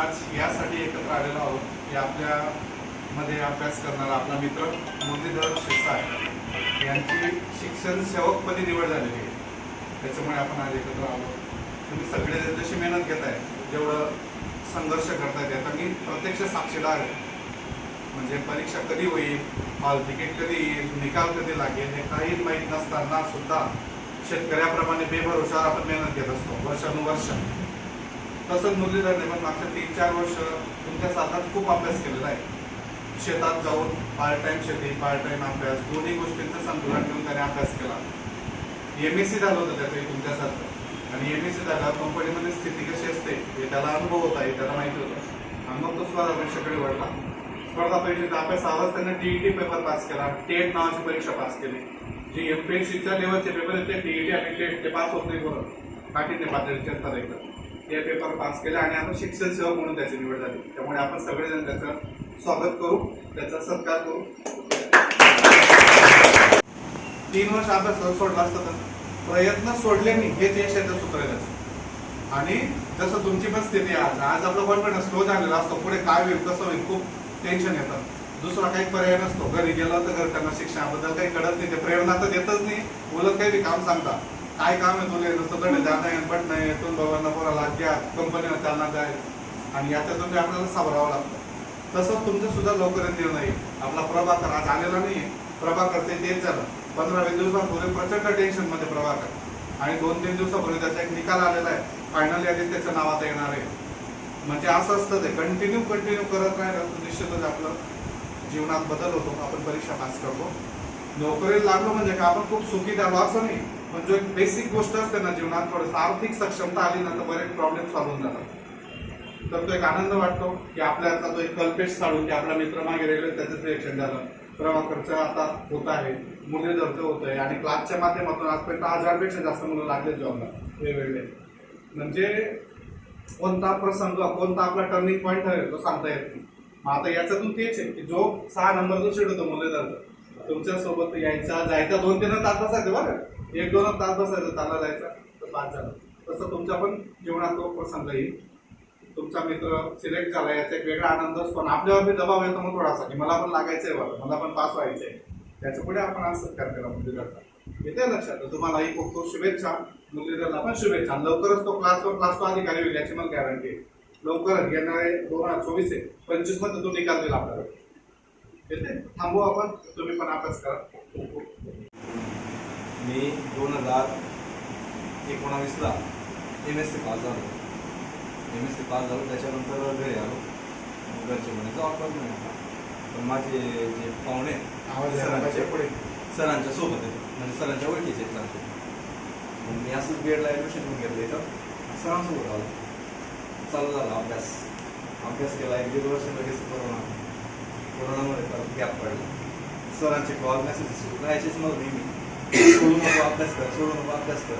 आज यासाठी एकत्र आलेलो आहोत की आपल्यामध्ये अभ्यास करणारा आपला मित्र मुरलीधर शिरसाट यांची शिक्षण सेवकपदी निवड झालेली आहे. त्याच्यामुळे आपण आज एकत्र आलो. तुम्ही सगळे जशी मेहनत घेताय, जेवढं संघर्ष करतायत, आता मी प्रत्यक्ष साक्षीदार आहे. म्हणजे परीक्षा कधी होईल, हॉल तिकीट कधी येईल, निकाल कधी लागेल हे काही माहीत नसताना सुद्धा शेतकऱ्याप्रमाणे बेभरोशावर आपण मेहनत घेत असतो वर्षानुवर्ष. तसंच मुरलीधरने पण मागच्या 3-4 वर्ष तुमच्या साथात खूप अभ्यास केलेला आहे. शेतात जाऊन पार्ट टाइम शेती, पार्ट टाइम अभ्यास, दोन्ही गोष्टींचं संतुलन ठेवून त्याने अभ्यास केला. MSc झालं होतं त्याचं तुमच्यासारखं. आणि MSc झाल्यावर कंपनीमध्ये स्थिती कशी असते हे त्याला अनुभव होता, हे त्याला माहिती होतं. आणि मग तो स्पर्धा परीक्षेकडे वळला. स्पर्धा परीक्षेचा अभ्यास आवाज त्याने TET पेपर पास केला. टेट नावाची परीक्षा पास केली. जे MPSCच्या लेवलचे पेपर आहेत ते TET आणि टेट ते पास होत नाही, बरोबर काठीण्य पातळीचे असतात एकदम. ते पेपर पास केले आणि आता शिक्षण सेवक म्हणून त्याची निवड झाली. त्यामुळे आपण सगळेजण त्याचं स्वागत करू, त्याचा सत्कार करू. 3 वर्ष अभ्यास सोडला असतं तर प्रयत्न सोडले नाही हेच यशाचं सूत्र आहे त्याचं. आणि जसं तुमची पण स्थिती आहे, आज आपला कॉन्फिडन्स लो झालेला असतो. पुढे काय होईल, कसं होईल, खूप टेन्शन येतं. दुसरा काही पर्याय नसतो. घरी गेलं तर घरच्यांना शिक्षणाबद्दल काही कळत नाही, ते प्रेरणा तर देतच नाही. उलट काही बी काम सांगतात, काय काम आहे तुला, नुसतं कडे जाणं आहे, बट नाही तुम बाबांना पोराला घ्या, कंपनीला चालना जाय आणि याच्यातून आपल्याला सावरावं लागतं. तसंच तुमचं सुद्धा लवकरच निर्णय येईल. आपला प्रभाकर आज आलेला नाही, प्रभाकरचे तेच झालं. 15-20 दिवसापूर्वी प्रचंड टेन्शन मध्ये प्रभाकर आणि 2-3 दिवसापूर्वी त्याचा एक निकाल आलेला आहे. फायनल यादीत त्याचं नाव आता येणार आहे. म्हणजे असं असतं ते कंटिन्यू करत राहिलं तर निश्चितच आपलं जीवनात बदल होतो. आपण परीक्षा पास करतो, नोकरीला लागलो म्हणजे का आपण खूप सुखी झालो असं नाही. पण जो एक बेसिक गोष्ट असते ना जीवनात, थोडंसं आर्थिक सक्षमता आली ना तर बरेच प्रॉब्लेम सॉल्व्ह होऊन जातात. तर तो एक आनंद वाटतो की आपल्यातला तो एक कल्पेश साळून की आपला मित्र मागे रेल्वे त्याचं सिलेक्शन झालं. प्रभाकरचं आता होत आहे, मुरलीधरचं होत आहे आणि क्लासच्या माध्यमातून आजपर्यंत 1000पेक्षा जास्त मुलं लागले जॉबला वेगवेगळे. म्हणजे कोणता प्रसंग, कोणता आपला टर्निंग पॉईंट ठरेल तो सांगता येत नाही. आता याच्यातून तेच आहे की जो 6 नंबरचा सीट होतो मुरलीधरचा, तुमच्यासोबत यायचा जायचा 2-3 तास बसायचं, बरं 1-2 तास बसायचं, चालला जायचा तर पास झालं. तसं तुमच्या पण जीवनात तो प्रसंग येईल. तुमचा मित्र सिलेक्ट झाला याचा एक वेगळा आनंद असतो. पण आपल्यावर दबाव येतो मग थोडासा की मला पण लागायचंय, बरं मला पण पास व्हायचंय. त्याच्या पुढे आपण आज सत्कार केला मुरलीधरचा. येते लक्षात. तुम्हालाही खूप खूप शुभेच्छा. मुरलीधरला पण शुभेच्छा. लवकरच तो क्लास अधिकारी होईल याची मला गॅरंटी आहे. लवकरच येणारे 2024 आहे, 25 मध्ये तो निकाल देईल आपल्याला. येते थांबू आपण, तुम्ही पण अभ्यास करा. मी 2019ला MSc पास झालो. MSc पास झालो, त्याच्यानंतर घरी आलो. घरचे म्हणे जॉब करत नाही. पण माझे जे पाहुणे सरांच्या सोबत आहेत, म्हणजे सरांच्या ओळखीचे आहेत सांगते. मी असंच BEdला ॲडमिशन घेऊन घेतलं इथं, सरांसोबत आलो. चालू झाला अभ्यास केला. 1-1.5 वर्ष लगेच कोरोनामध्ये परत गॅप पडला. सरांचे कॉल मेसेजेस राहायचेच मला नेहमी, सोडू नको अभ्यास कर, सोडू नको अभ्यास कर.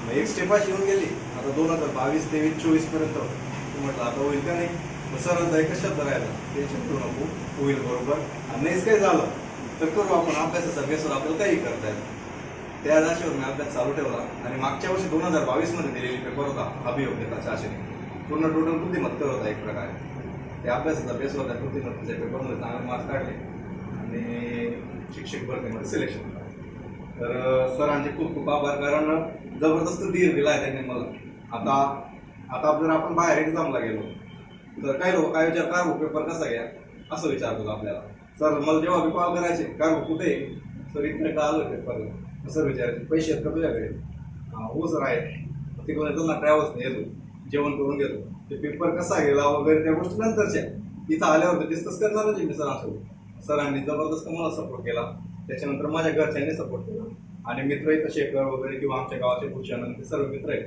मग एक स्टेप अशी येऊन गेली. आता 2022, 23, 24 पर्यंत म्हटलं आता होईल का नाही. मग सरांचा एक शब्द राहिला, टेन्शन घेऊ नको, होईल बरोबर. आणि नाहीच काही झालं तर करू आपण अभ्यासाचा बेसवर, आपल्याला काही करता येईल. त्या आशेवर मी अभ्यास चालू ठेवला. आणि मागच्या वर्षी 2022 मध्ये दिलेली पेपर होता अभियोग्यताच्या आशेने. पूर्ण टोटल बुद्धिमत्ता होता एक प्रकारे. त्या अभ्यासाचा बेस होता. बुद्धिमत्तेच्या पेपरमध्ये चांगले मार्क्स काढले आणि शिक्षक भरतीमध्ये सिलेक्शन झालं. तर सरांचे खूप खूप आभार, कारण जबरदस्त धीर दिला आहे त्यांनी मला. आता जर आपण बाहेर एक्झामला गेलो तर काही लोक काय विचार, कार पेपर कसा घ्या असं विचारतो आपल्याला. सर मला जेव्हा बी कॉल करायचे, कार कुठे सर इकडे का आलो पेपर, सर विचारायचे पैसे आहेत का तुझ्याकडे, हो सर आहेत. तिकडून येतो ना ट्रॅव्हल्सने येतो, जेवण करून घेतो. ते पेपर कसा गेला वगैरे त्या गोष्टी नंतरच्या. इथं आल्यावर डिस्कस करणारच मी सरांसोबत. सरांनी जबरदस्त मला सपोर्ट केला. त्याच्यानंतर माझ्या घरच्यांनी सपोर्ट केला आणि मित्र इथं शेखर वगैरे किंवा आमच्या गावाचे भूषण ते सर्व मित्र आहेत,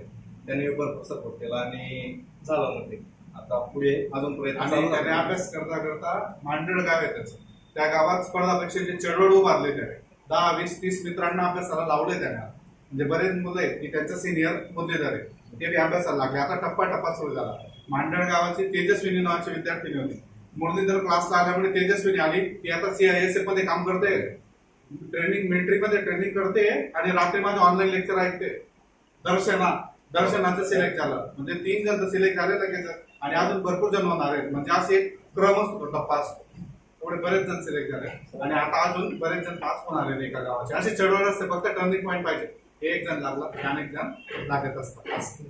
त्यांनी भरपूर सपोर्ट केला आणि झालं म्हणजे आता पुढे अजून प्रयत्न. त्याने अभ्यास करता करता मांडळ गाव आहे त्याचं, त्या गावात स्पर्धा परीक्षेची चळवळ उभारली त्याने. 10, 20, 30 मित्रांना अभ्यासाला लावले त्याने. म्हणजे बरेच मुलं आहेत की त्यांचा सिनियर मुरलीधर आहे, ते बी अभ्यासाला लागले. आता टप्पा सुरू झाला. मांडळ गावाची तेजस्विनी नावाची विद्यार्थिनी होती. मुरलीधर क्लासला आल्यामुळे तेजस्विनी आली. ती आता CISF मध्ये काम करते, ट्रेनिंग मिलिटरी मध्ये ट्रेनिंग करते आणि रात्री माझे ऑनलाईन लेक्चर ऐकते. दर्शना दर्शनाचं सिलेक्ट झालं म्हणजे 3 जण तर सिलेक्ट झाले लगेच आणि अजून भरपूर जण होणार आहेत म्हणजे असे एक क्रम असतो टप्पा असतो. एवढे बरेच जण सिलेक्ट झाले आणि आता अजून बरेच जण पास होणार आहेत एका गावाचे. असे चढवण असते फक्त टर्निंग पॉईंट पाहिजे. एक जण लागला अनेक जण लागत असतात.